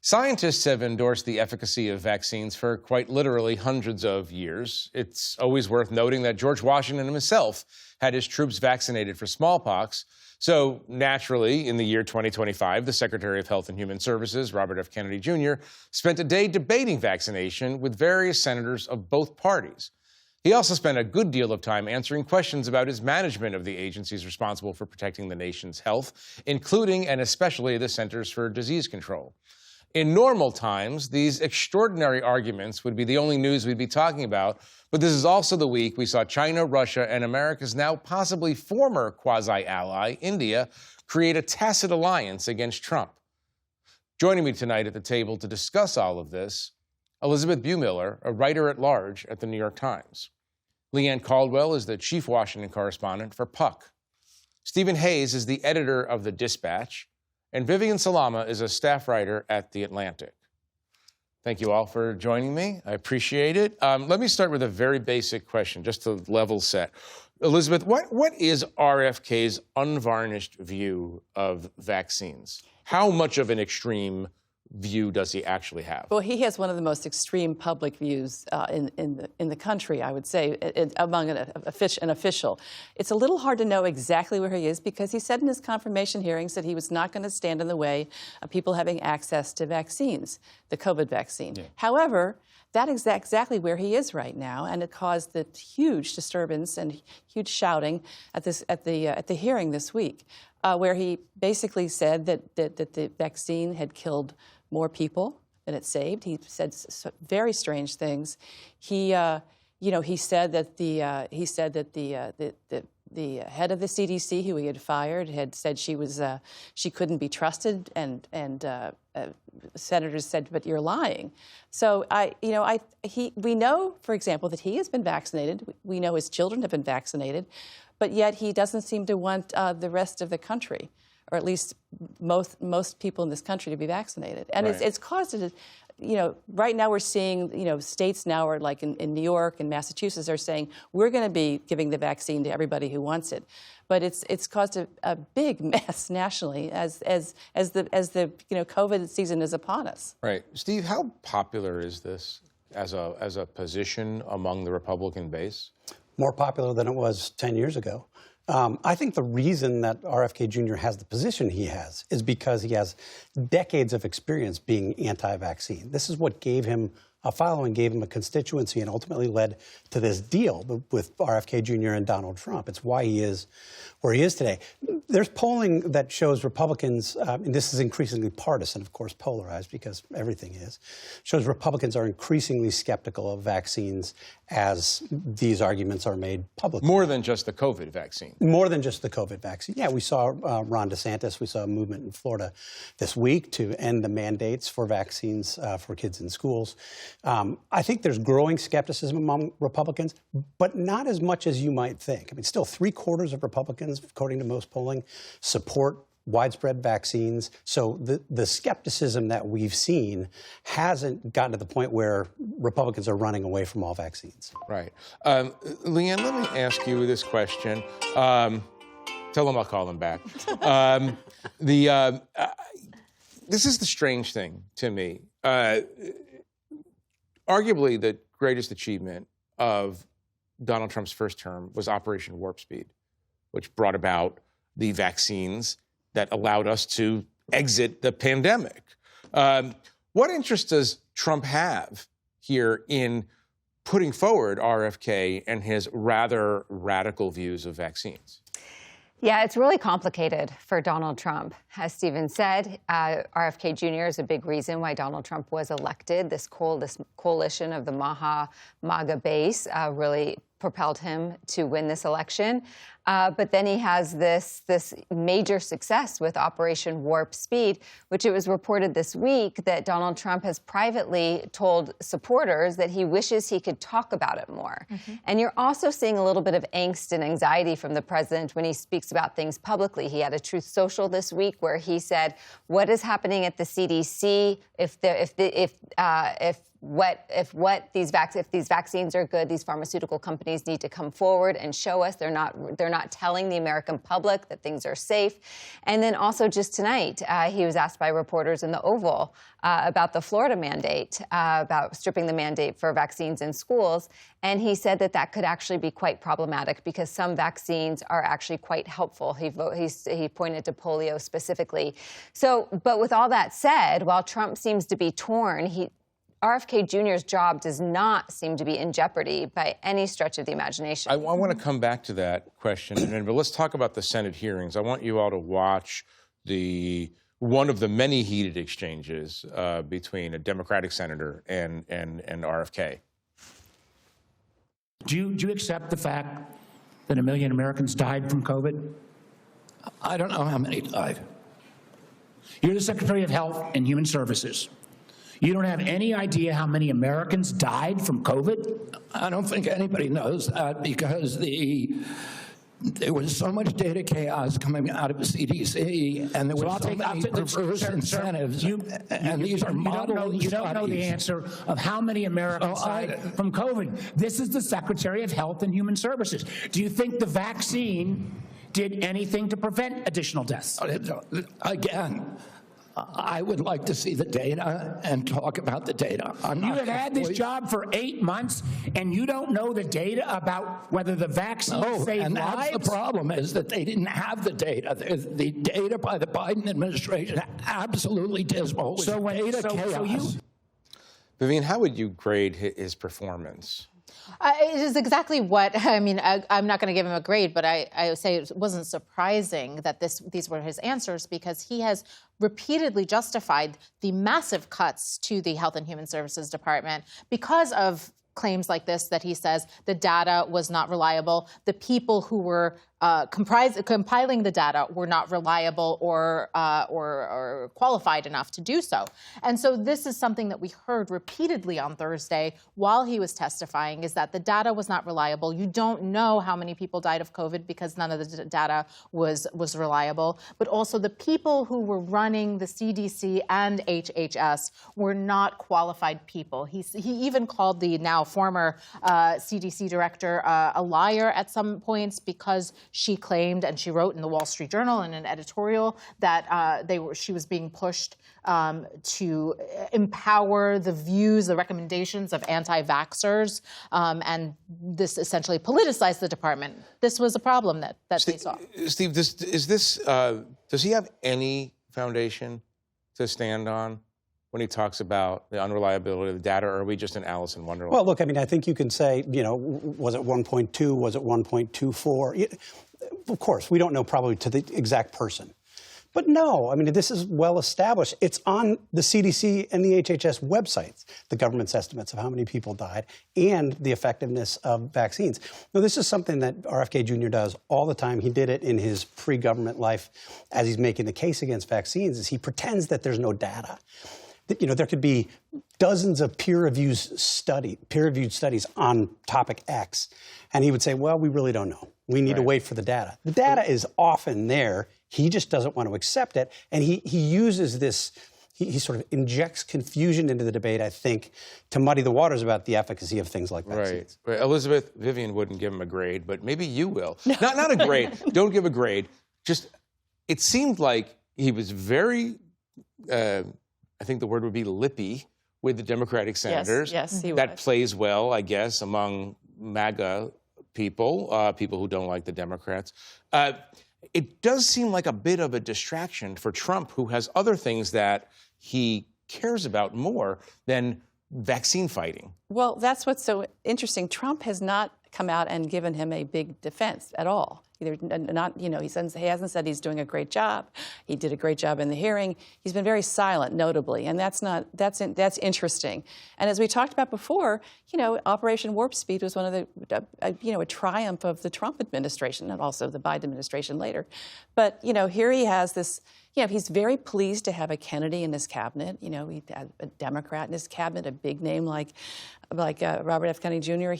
Scientists have endorsed the efficacy of vaccines for quite literally hundreds of years. It's always worth noting that George Washington himself had his troops vaccinated for smallpox. So naturally, in the year 2025, the Secretary of Health and Human Services, Robert F. Kennedy Jr., spent a day debating vaccination with various senators of both parties. He also spent a good deal of time answering questions about his management of the agencies responsible for protecting the nation's health, including and especially the Centers for Disease Control. In normal times, these extraordinary arguments would be the only news we'd be talking about, but this is also the week we saw China, Russia, and America's now possibly former quasi-ally, India, create a tacit alliance against Trump. Joining me tonight at the table to discuss all of this, Elizabeth Buemiller, a writer-at-large at the New York Times. Leanne Caldwell is the chief Washington correspondent for Puck. Stephen Hayes is the editor of The Dispatch. And Vivian Salama is a staff writer at The Atlantic. Thank you all for joining me. I appreciate it. Let me start with a very basic question, just to level set. Elizabeth, what is RFK's unvarnished view of vaccines? How much of an extreme view does he actually have? Well, he has one of the most extreme public views in the country, I would say, among an official. It's a little hard to know exactly where he is because he said in his confirmation hearings that he was not going to stand in the way of people having access to vaccines, the COVID vaccine. Yeah. However, that is exactly where he is right now, and it caused the huge disturbance and huge shouting at the hearing this week, where he basically said that the vaccine had killed more people than it saved. He said very strange things. He said that the head of the CDC, who he had fired, had said she couldn't be trusted, and senators said, "But you're lying." So we know, for example, that he has been vaccinated. We know his children have been vaccinated, but yet he doesn't seem to want the rest of the country, or at least most people in this country, to be vaccinated. And right. It's caused it. Right now we're seeing, states now are like in New York and Massachusetts are saying we're going to be giving the vaccine to everybody who wants it, but it's caused a big mess nationally as the COVID season is upon us. Right, Steve, how popular is this as a position among the Republican base? More popular than it was 10 years ago. I think the reason that RFK Jr. has the position he has is because he has decades of experience being anti-vaccine. This is what gave him a following, gave him a constituency, and ultimately led to this deal with RFK Jr. and Donald Trump. It's why he is where he is today. There's polling that shows Republicans, and this is increasingly partisan, of course, polarized because everything is, shows Republicans are increasingly skeptical of vaccines as these arguments are made publicly. More than just the COVID vaccine. More than just the COVID vaccine. Yeah, we saw Ron DeSantis, we saw a movement in Florida this week to end the mandates for vaccines for kids in schools. I think there's growing skepticism among Republicans, but not as much as you might think. I mean, still 3/4 of Republicans, according to most polling, support widespread vaccines. So the skepticism that we've seen hasn't gotten to the point where Republicans are running away from all vaccines. Right. Leanne, let me ask you this question. Tell them I'll call them back. This is the strange thing to me. Arguably, the greatest achievement of Donald Trump's first term was Operation Warp Speed, which brought about the vaccines that allowed us to exit the pandemic. What interest does Trump have here in putting forward RFK and his rather radical views of vaccines? Yeah, it's really complicated for Donald Trump. As Stephen said, RFK Jr. is a big reason why Donald Trump was elected. This coalition of the MAGA base really propelled him to win this election. But then he has this major success with Operation Warp Speed, which it was reported this week that Donald Trump has privately told supporters that he wishes he could talk about it more. Mm-hmm. And you're also seeing a little bit of angst and anxiety from the president when he speaks about things publicly. He had a Truth Social this week where he said, "What is happening at the CDC? If if these vaccines are good, these pharmaceutical companies need to come forward and show us they're not telling the American public that things are safe. And then also just tonight, he was asked by reporters in the Oval about the Florida mandate, about stripping the mandate for vaccines in schools. And he said that that could actually be quite problematic because some vaccines are actually quite helpful. He pointed to polio specifically. So, but with all that said, while Trump seems to be torn, RFK Jr.'s job does not seem to be in jeopardy by any stretch of the imagination. I want to come back to that question, but let's talk about the Senate hearings. I want you all to watch one of the many heated exchanges between a Democratic senator and RFK. Do you accept the fact that 1 million Americans died from COVID? I don't know how many died. You're the Secretary of Health and Human Services. You don't have any idea how many Americans died from COVID? I don't think anybody knows that because there was so much data chaos coming out of the CDC, and there was so many perverse incentives. And these are model studies. You don't know the answer of how many Americans died from COVID. This is the Secretary of Health and Human Services. Do you think the vaccine did anything to prevent additional deaths? Again, I would like to see the data and talk about the data. You have had this job for 8 months, and you don't know the data about whether the vaccine saved and lives? that's the problem, is that they didn't have the data. The data by the Biden administration absolutely dismal. It was data chaos. Vivian, how would you grade his performance? It is exactly what, I mean, I'm not going to give him a grade, but I would say it wasn't surprising that these were his answers because he has repeatedly justified the massive cuts to the Health and Human Services Department because of claims like this, that he says the data was not reliable. The people who were compiling the data were not reliable or qualified enough to do so. And so this is something that we heard repeatedly on Thursday while he was testifying, is that the data was not reliable. You don't know how many people died of COVID because none of the data was reliable. But also the people who were running the CDC and HHS were not qualified people. He even called the now former CDC director a liar at some points because she claimed, and she wrote in the Wall Street Journal in an editorial, that she was being pushed to empower the views, the recommendations of anti-vaxxers, and this essentially politicized the department. This was a problem that they saw. Steve, does he have any foundation to stand on when he talks about the unreliability of the data, or are we just in Alice in Wonderland? Well, look, I mean, I think you can say, was it 1.2? Was it 1.24? Of course, we don't know probably to the exact person. But no, I mean, this is well established. It's on the CDC and the HHS websites, the government's estimates of how many people died and the effectiveness of vaccines. Now, this is something that RFK Jr. does all the time. He did it in his pre-government life as he's making the case against vaccines, is he pretends that there's no data. There could be dozens of peer-reviewed studies on topic X, and he would say, well, we really don't know. We need to wait for the data. The data is often there. He just doesn't want to accept it, and he uses this, he sort of injects confusion into the debate, I think, to muddy the waters about the efficacy of things like vaccines. Right. Elizabeth, Vivian wouldn't give him a grade, but maybe you will. Not a grade. Don't give a grade. Just, it seemed like he was very... I think the word would be lippy with the Democratic senators. Yes, he That was. plays well, I guess, among MAGA people, people who don't like the Democrats. It does seem like a bit of a distraction for Trump, who has other things that he cares about more than vaccine fighting. Well, that's what's so interesting. Trump has not come out and given him a big defense at all. He hasn't said he's doing a great job. He did a great job in the hearing. He's been very silent, notably, and that's interesting. And as we talked about before, Operation Warp Speed was one of the, a triumph of the Trump administration and also the Biden administration later. But here he has this. He's very pleased to have a Kennedy in his cabinet. He had a Democrat in his cabinet, a big name like Robert F. Kennedy Jr.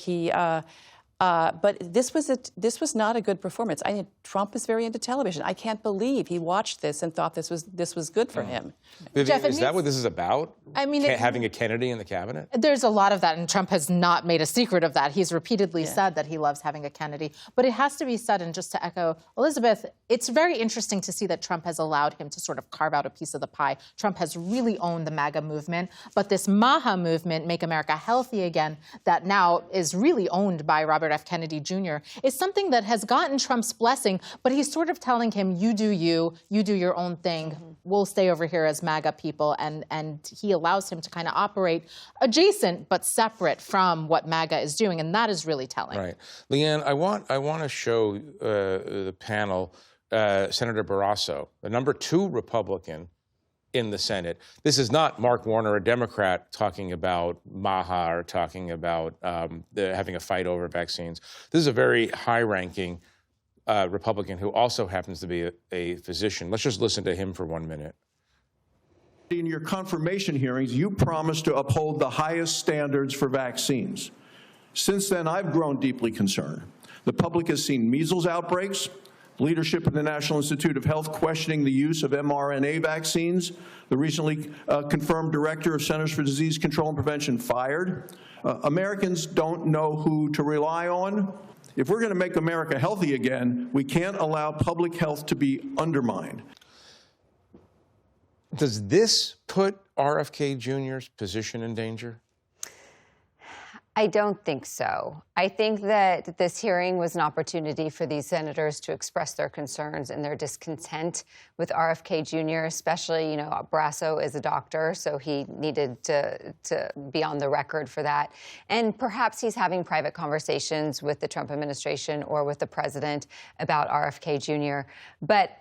But this was not a good performance. Trump is very into television. I can't believe he watched this and thought this was good for him. Vivian, is that what this is about? I mean, having a Kennedy in the cabinet? There's a lot of that, and Trump has not made a secret of that. He's repeatedly said that he loves having a Kennedy. But it has to be said, and just to echo Elizabeth, it's very interesting to see that Trump has allowed him to sort of carve out a piece of the pie. Trump has really owned the MAGA movement, but this MAHA movement, Make America Healthy Again, that now is really owned by Robert F. Kennedy Jr., is something that has gotten Trump's blessing, but he's sort of telling him, you do your own thing. We'll stay over here as MAGA people, and he allows him to kind of operate adjacent but separate from what MAGA is doing, and that is really telling. Right. Leanne, I want to show the panel Senator Barrasso, the #2 Republican in the Senate. This is not Mark Warner, a Democrat, talking about MAHA or talking about having a fight over vaccines. This is a very high-ranking Republican who also happens to be a physician. Let's just listen to him for 1 minute. In your confirmation hearings, you promised to uphold the highest standards for vaccines. Since then, I've grown deeply concerned. The public has seen measles outbreaks, leadership in the National Institute of Health questioning the use of mRNA vaccines, the recently confirmed director of Centers for Disease Control and Prevention fired. Americans don't know who to rely on. If we're going to make America healthy again, we can't allow public health to be undermined. Does this put RFK Jr.'s position in danger? I don't think so. I think that this hearing was an opportunity for these senators to express their concerns and their discontent with RFK Jr., especially, Barrasso is a doctor, so he needed to be on the record for that. And perhaps he's having private conversations with the Trump administration or with the president about RFK Jr. But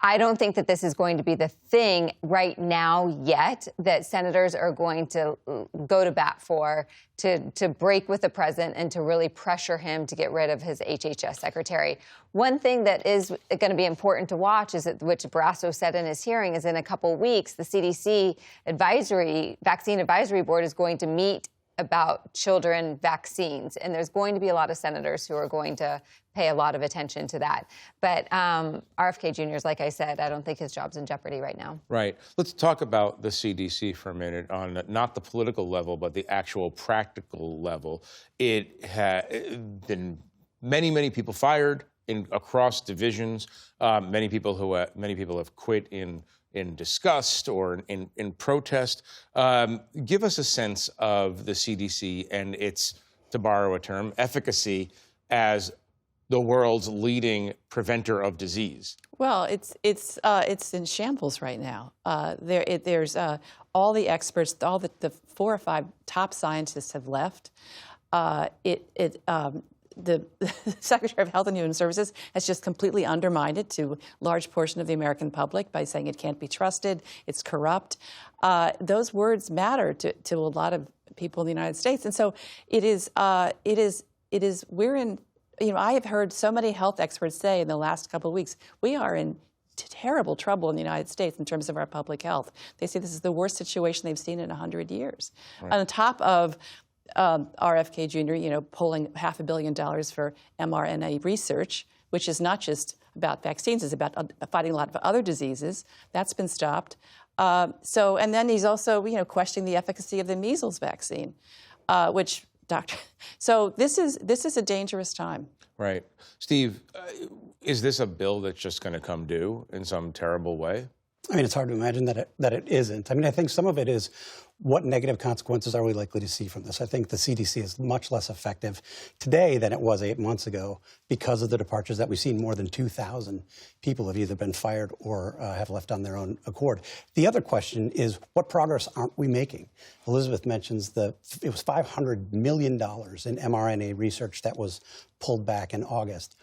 I don't think that this is going to be the thing right now yet that senators are going to go to bat for, to break with the president and to really pressure him to get rid of his HHS secretary. One thing that is going to be important to watch is that, which Barrasso said in his hearing, is in a couple weeks, the CDC Vaccine Advisory Board is going to meet about children vaccines. And there's going to be a lot of senators who are going to pay a lot of attention to that. But RFK Jr., like I said, I don't think his job's in jeopardy right now. Right. Let's talk about the CDC for a minute on not the political level, but the actual practical level. It has been many people fired across divisions. Many people have quit in disgust or in protest. Give us a sense of the CDC and its, to borrow a term, efficacy as the world's leading preventer of disease. Well, it's in shambles right now. There's all the experts, all the 4 or 5 top scientists have left. The Secretary of Health and Human Services has just completely undermined it to a large portion of the American public by saying it can't be trusted, it's corrupt. Those words matter to a lot of people in the United States, and so we're in. I have heard so many health experts say in the last couple of weeks, we are in terrible trouble in the United States in terms of our public health. They say this is the worst situation they've seen in 100 years. Right. On top of RFK Jr., pulling $500 million for mRNA research, which is not just about vaccines, it's about fighting a lot of other diseases. That's been stopped. And then he's also, questioning the efficacy of the measles vaccine, So this is a dangerous time. Right. Steve, is this a bill that's just going to come due in some terrible way? I mean, it's hard to imagine that it isn't. I mean, I think some of it is what negative consequences are we likely to see from this? I think the CDC is much less effective today than it was 8 months ago because of the departures that we've seen. More than 2,000 people have either been fired or have left on their own accord. The other question is, what progress aren't we making? Elizabeth mentions it was $500 million in mRNA research that was pulled back in August.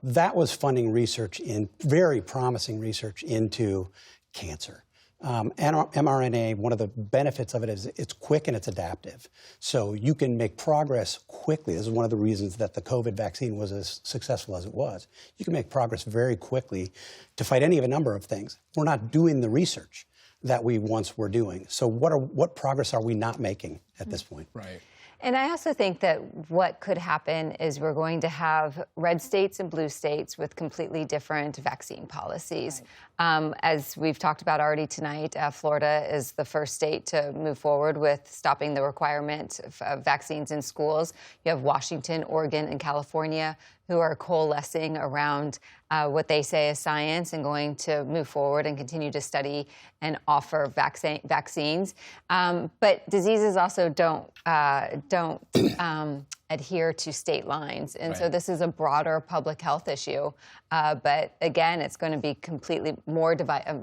That was funding research very promising research into cancer. mRNA, one of the benefits of it is it's quick and it's adaptive. So you can make progress quickly. This is one of the reasons that the COVID vaccine was as successful as it was. You can make progress very quickly to fight any of a number of things. We're not doing the research that we once were doing. So what progress are we not making at this point? Right. And I also think that what could happen is we're going to have red states and blue states with completely different vaccine policies. Right. As we've talked about already tonight, Florida is the first state to move forward with stopping the requirement of vaccines in schools. You have Washington, Oregon, and California who are coalescing around what they say is science and going to move forward and continue to study and offer vaccines. But diseases also don't adhere to state lines. And so this is a broader public health issue. But again, it's going to be completely more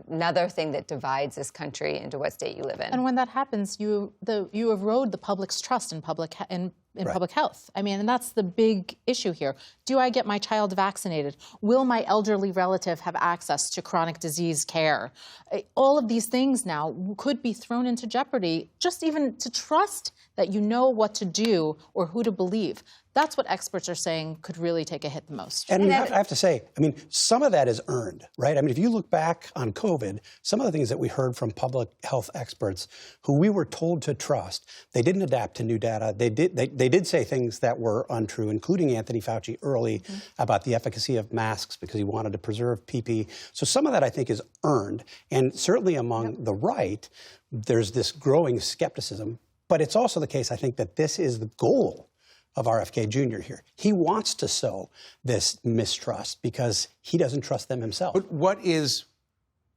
another thing that divides this country into what state you live in. And when that happens, you erode the public's trust in public health. I mean, and that's the big issue here. Do I get my child vaccinated? Will my elderly relative have access to chronic disease care? All of these things now could be thrown into jeopardy, just even to trust that you know what to do or who to believe. That's what experts are saying could really take a hit the most. And I have to say, I mean, some of that is earned, right? I mean, if you look back on COVID, some of the things that we heard from public health experts who we were told to trust, they didn't adapt to new data. They did say things that were untrue, including Anthony Fauci early about the efficacy of masks because he wanted to preserve PPE. So some of that, I think, is earned. And certainly among the right, there's this growing skepticism. But it's also the case, I think, that this is the goal of RFK Jr. here. He wants to sow this mistrust because he doesn't trust them himself. But this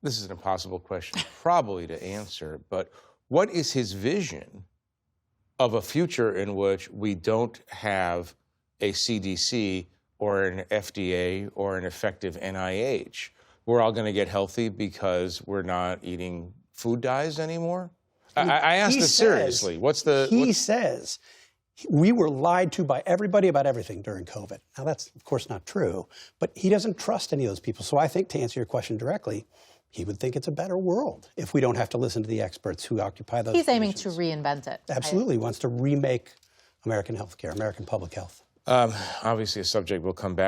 is an impossible question probably to answer, but what is his vision of a future in which we don't have a CDC or an FDA or an effective NIH? We're all going to get healthy because we're not eating food dyes anymore? I asked this seriously. He says we were lied to by everybody about everything during COVID. Now, that's, of course, not true, but he doesn't trust any of those people. So I think, to answer your question directly, he would think it's a better world if we don't have to listen to the experts who occupy those positions. Aiming to reinvent it. Absolutely. He wants to remake American healthcare, American public health. Obviously, a subject we'll come back